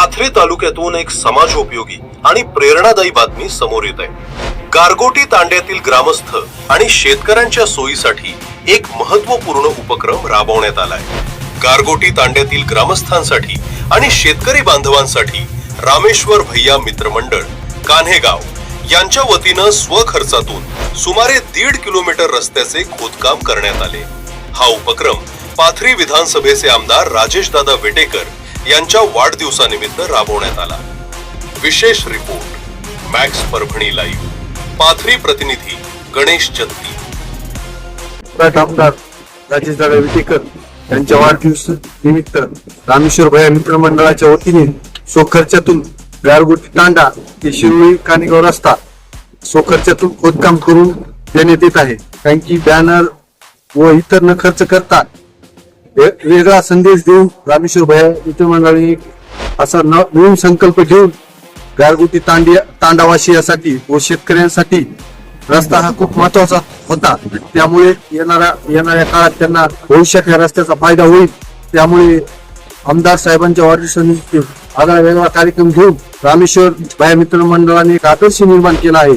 पाथरी तालुक्यातून एक समाजोपयोगी आणि प्रेरणादायी बातमी समोर येत आहे। गारगोटी तांड्यातील ग्रामस्थ आणि शेतकऱ्यांच्या सोयीसाठी एक महत्त्वपूर्ण उपक्रम राबवण्यात आलाय। गारगोटी तांड्यातील ग्रामस्थांसाठी आणि शेतकरी बांधवांसाठी रामेश्वर भैया मित्रमंडळ कान्हेगाव यांच्या वतीनं स्वखर्चातून सुमारे 1.5 किलोमीटर रस्त्याचे खोदकाम करण्यात आले। हा उपक्रम पाथरी विधानसभेचे आमदार राजेशदादा वेटेकर यांच्या वाढदिवसानिमित्त राबवण्यात आला। विशेष report max Parbhani live, Pathri प्रतिनिधी गणेश जत्ती। आमदार राजेशदादा वेटेकर यांच्या वाढदिवस निमित्त रामेश्वर भैया मित्रमंडळाच्या वतीने स्वखर्चातून गारगोटी तांडा ते शिरोळी कान्हेगाव रस्ता स्वखर्चातून खोदकाम करून देण्यात येत आहे। कारण की बॅनर व इतर न खर्च करता वेगळा संदेश देऊन रामेश्वर भैया मित्रमंडळाने असा नवीन संकल्प घेऊन गारगोटी तांडावासियासाठी व शेतकऱ्यांसाठी रस्ता हा खूप महत्वाचा होता। त्यामुळे येणाऱ्या काळात त्यांना भविष्यात या रस्त्याचा फायदा होईल। त्यामुळे आमदार साहेबांच्या वाढदिवसानिमित्त आगळा वेगळा कार्यक्रम घेऊन रामेश्वर भैया मित्रमंडळाने एक आदर्श निर्माण केला आहे।